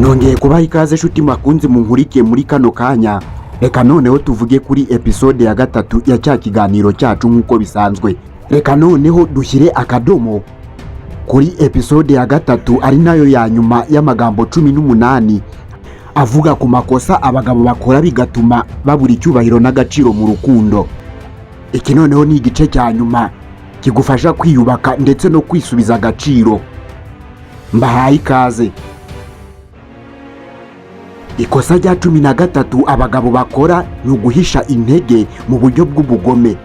nongeye kubaha ikaze nshuti mwakunze munkurikiye muri kano kanya. Reka noneho tuvuge kuri episode ya 3 ya cya kiganiro cyacu nk'uko bisanzwe. Reka noneho dushyire akadomo kuri episode ya 3 ari nayo ya nyuma y'amagambo 18 avuga ku makosa abagabo bakora bigatuma babura icyubahiro n'agaciro mu rukundo. Iki noneho ni igice cya nyuma kigufasha kwiyubaka ndetse no kwisubiza agaciro. Mbahaye ikaze. Ikosa rya 13 abagabo bakora ni uguhisha intege mu buryo bw'ubugome.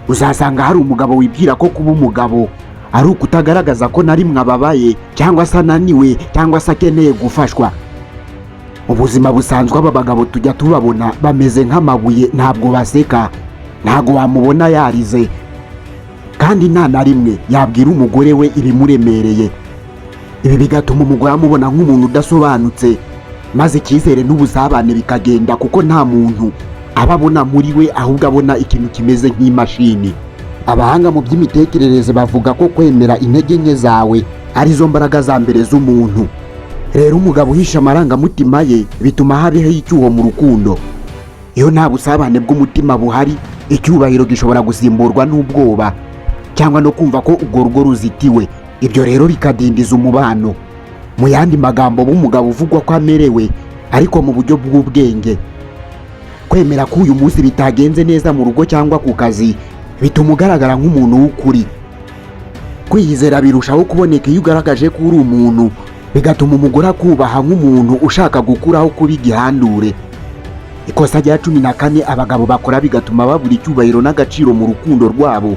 Uzasanga hari umugabo wibwira ko kuba umugabo ari ukutagaragaza ko nari mwababaye cyangwa se ananiwe cyangwa se akeneye gufashwa. Ubuzima busanzwe aba bagabo tujya tubabona bameze nk'amabuye, ntabwo baseka, ntago wamubona yarize, kandi nta na rimwe yabwira umugore we ibimuremereye. Ibi bigatuma umugore amubona nk'umuntu udasobanutse, maze icyizere n'ubusabane bikagenda kuko nta muntu ababona muri we, ahubwo abona ikintu kimeze nk'imashini. Abahanga mu by'imitekerereze bavuga ko kwemera intege nke zawe arizo mbaraga za mbere z'umuntu. Rero umugabo uhisha amarangamutima ye bituma habeho icyuho mu rukundo. Iyo nta busabane bw'umutima buhari, icyubahiro gishobora gusimburwa n'ubwoba cyangwa no kumva ko urwo rugo ruzitiwe. Ibyo rero bikadindiza umubano. Mu yandi magambo, umugabo uvugwa ko amerewe ariko mu buryo bw'ubwenge. Kwemera ko uyu munsi bitagenze neza mu rugo cyangwa ku kazi bituma ugaragara nk'umuntu w'ukuri. Kwiyizera birushaho kuboneka iyo ugaragaje ko uri umuntu, bigatuma umugore akubaha nk'umuntu ushaka gukuraho kuba igihandure. Ikosa rya 14 abagabo bakora bigatuma babura icyubahiro n'agaciro mu rukundo rwabo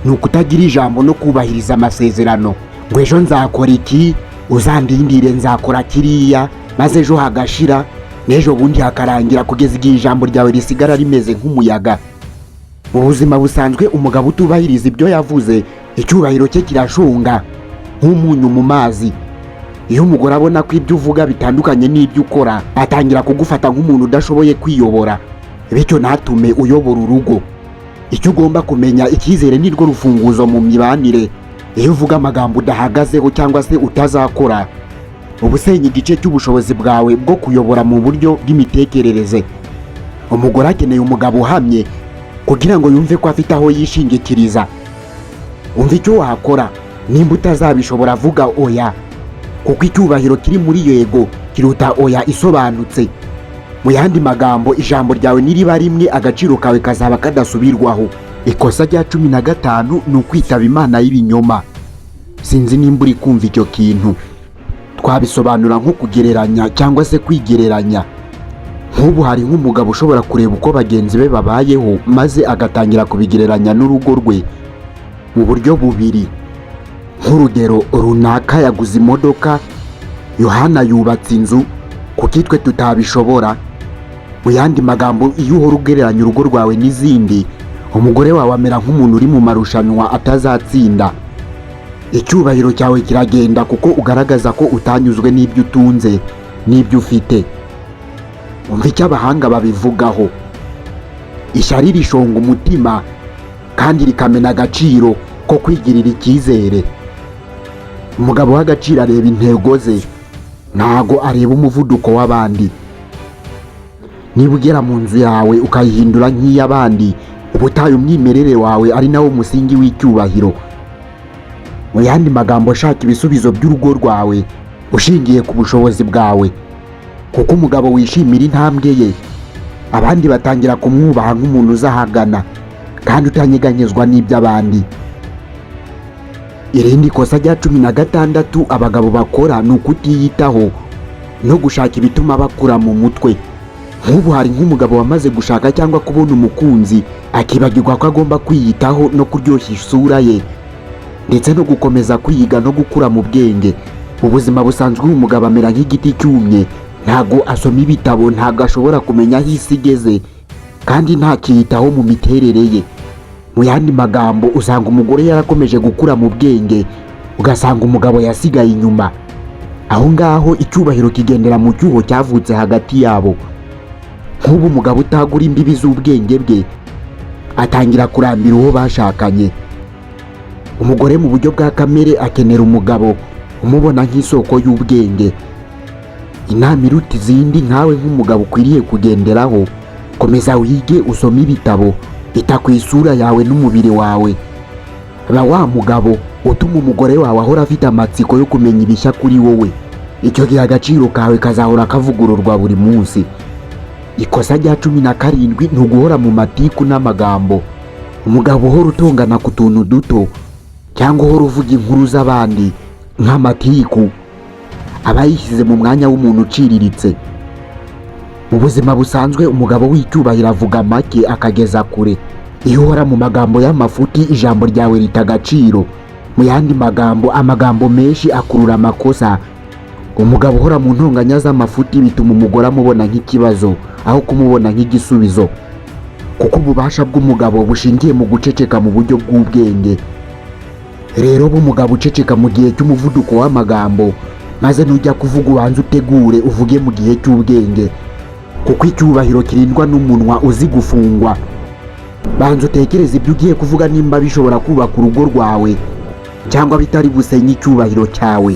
ni ukutagira ijambo no kubahiriza amasezerano. Ngo ejo nzakora iki, uzandindire nzakora kiriya, maze ejo hagashira n'ejo bundi hakarangira kugeza igihe ijambo ryawe risigara rimeze nk'umuyaga. Mu buzima busanzwe umugabo utubahiriza ibyo yavuze, icyubahiro cye kirashonga nk'umunyu mu mazi. Iyo umugore abona ko ibyo uvuga bitandukanye n'ibyo ukora, atangira kugufata nk'umuntu udashoboye kwiyobora, bityo ntatume uyobora urugo. Icyo ugomba kumenya, icyizere ni rwo rufunguzo mu mibanire. Iyo uvuga amagambo udahagazeho cyangwa se utazakora, uba usenya igice cy'ubushobozi bwawe bwo kuyobora mu buryo bw'imitekerereze. Umugore akeneye umugabo uhamye kugira ngo yumve ko afite aho yishingikiriza. Umva icyo wakora. Nimba utazabishobora vuga oya, kuko icyubahiro kiri muri yego kiruta oya isobanutse. Mu yandi magambo, ijambo ryawe niriba rimwe, agaciro kawe kazaba kadasubirwaho. Ikosa rya 15 ni ukwitaba Imana y'ibinyoma. Sinzi nimba uri kumva icyo kintu. Twabisobanura nko kugereranya cyangwa se kwigereranya. Nk'ubu hari nk'umugabo ushobora kureba uko bagenzi be babayeho maze agatangira kubigereranya n'urugo rwe mu buryo bubiri. Nk'urugero, runaka yaguze imodoka, Yohana yubatse inzu, kuko twe tutabishobora. Mu yandi magambo, iyo uhora ugereranya urugo rwawe n'izindi, umugore wawe amera nk'umuntu uri mu marushanwa atazatsinda. Icyubahiro cyawe kiragenda kuko ugaragaza ko utanyuzwe n'ibyo utunze n'ibyo ufite. Umva icyo abahanga babivugaho. Ishyari rishonga umutima kandi rikamena agaciro ko kwigirira icyizere. Umugabo w'agaciro areba intego ze, ntago areba umuvuduko w'abandi. Niba ugera mu nzu yawe ukayihindura nk'iy'abandi, uba utaye umwimerere wawe ari nawo musingi w'icyubahiro. Mu yandi magambo, shaka ibisubizo by'urugo rwawe ushingiye ku bushobozi bwawe, kuko umugabo wishimira intambwe ye, abandi batangira kumwubaha nk'umuntu uzahagana kandi utanyeganyezwa n'iby'abandi. Irindi kosa rya 16 abagabo bakora ni ukutiyitaho no gushaka ibituma bakura mu mutwe. Nk'ubu hari nk'umugabo wamaze gushaka cyangwa kubona umukunzi, akibagirwa ko agomba kwiyitaho no kuryoshya isura ye ndetse no gukomeza kwiga no gukura mu bwenge. Ubuzima busanzwe umugabo amera nk'igiti cyumye, ntago asoma ibitabo, ntago ashobora kumenya aho isi igeze, kandi ntakiyitaho mu miterere ye. Mu yandi magambo, usanga umugore yarakomeje gukura mu bwenge, ugasanga umugabo yasigaye inyuma. Aho ngaho icyubahiro kigendera mu cyuho cyavutse hagati yabo. Nk'ubu umugabo utagura imbibi z'ubwenge bwe atangira kurambira uwo bashakanye. Umugore mu buryo bwa kamere akenera umugabo umubona nk'isoko y'ubwenge. inama iruta izindi nkawe nk'umugabo ukwiriye kugenderaho, komeza wige usome ibitabo, ita ku isura yawe n'umubiri wawe. Ba wa mugabo utuma umugore wawe ahora afite amatsiko yo kumenya ibishya kuri wowe. Icyo gihe agaciro kawe kazahora kavugururwa buri munsi. Ikosa rya 17 ni uguhora mu matiku n'amagambo. Umugabo uhora utongana ku tuntu duto cyangwa uhora uvuga inkuru z'abandi nk'amatiku aba yishyize mu mwanya w'umuntu uciriritse. Mu buzima busanzwe umugabo w'icyubahiro avuga make akageza kure. Iyo uhora mu magambo y'amafuti ijambo ryawe rita agaciro. Mu yandi magambo, amagambo menshi akurura amakosa. Umugabo uhora mu ntonganya z'amafuti bituma umugore amubona nk'ikibazo aho kumubona nk'igisubizo, kuko ububasha bw'umugabo bushingiye mu guceceka mu buryo bw'ubwenge. Rero b'umugabo uceceka mu gihe cy'umuvuduko w'amagambo, maze nujya kuvuga ubanze utegure uvuge mu gihe cy'ubwenge, kuko icyubahiro kirindwa n'umunwa uzi gufungwa. Banza utekereze ibyo ugiye kuvuga nimba bishobora kubaka urugo rwawe cyangwa bitari busenye icyubahiro cyawe.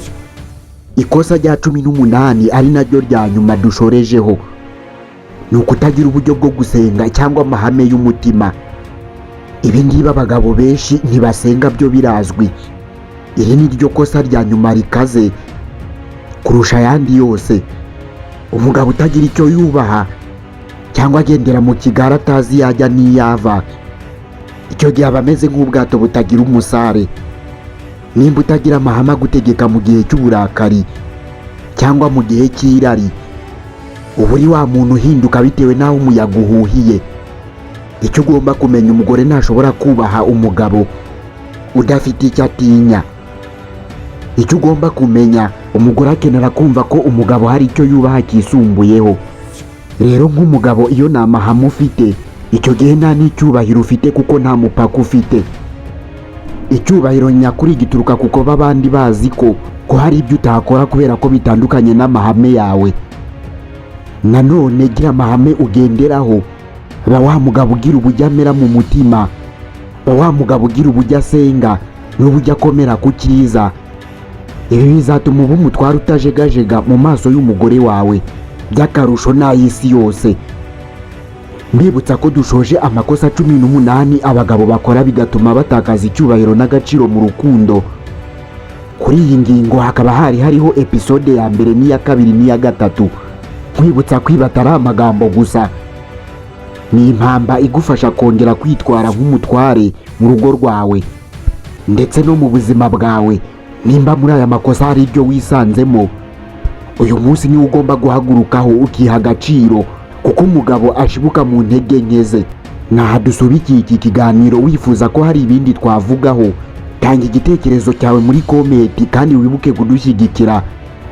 Ikosa rya 18 ari naryo rya nyuma dushorejeho ni ukutagira uburyo bwo gusenga cyangwa amahame y'umutima. Ibi ngibi abagabo benshi ntibasenga, byo birazwi. Iri ni ryo kosa rya nyuma rikaze kurusha ayandi yose. Umugabo utagira icyo yubaha cyangwa agendera mu kigara atazi yajya n'iyava, icyo gihe aba ameze nk'ubwato butagira umusare. Nimba utagira amahame agutegeka mu gihe cy'uburakari cyangwa mu gihe cy'irari, uba uri wa muntu uhinduka bitewe n'aho umuyaga uhuhiye. Icyo ugomba kumenya, umugore ntashobora kubaha umugabo udafite icyo atinya. Icyo ugomba kumenya, umugore akenera kumva ko umugabo hari icyo yubaha kisumbuyeho. Rero nk'umugabo iyo nta mahame ufite, icyo gihe nta n'icyubahiro ufite, kuko nta mupaka ufite. Icyubahiro nyakuri gituruka kuko babandi bazi ko hari ibyo utakora kubera ko bitandukanye n'amahame yawe. Nanone gira amahame ugenderaho. Ba wa mugabo ugira ubujya amera mu mutima, ba wa mugabo ugira ubujya asenga n'ubujya akomera ku cyiza. Ibi bizatuma uba umutware utajegajega mu maso y'umugore wawe, by'akarusho n'ay'isi yose. Mbibutsa ko dushoje amakosa 18 abagabo bakora bigatuma batakaza icyubahiro n'agaciro mu rukundo. Kuri iyi ngingo hakaba hariho episode ya mbere n'iya kabiri n'iya gatatu. Nkwibutsa kwiba atari amagambo gusa, ni impamba igufasha kongera kwitwara nk'umutware mu rugo rwawe ndetse no mu buzima bwawe. Nimba muri aya makosa hari ibyo wisanzemo, uyu munsi niwe ugomba guhagurukaho ukiha agaciro, kuko umugabo ashibuka mu ntege nke ze. Nahadusubikiye iki kiganiro wifuza ko hari ibindi twavugaho, tanga igitekerezo cyawe muri komenti, kandi wibuke kudushyigikira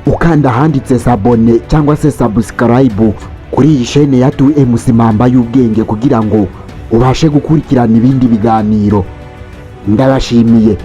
ukanda handitse sabone cyangwa se subscribe kuri iyi chaine ya 2MC Mamba y'ubwenge, kugira ngo ubashe gukurikirana ibindi biganiro. Ndabashimiye.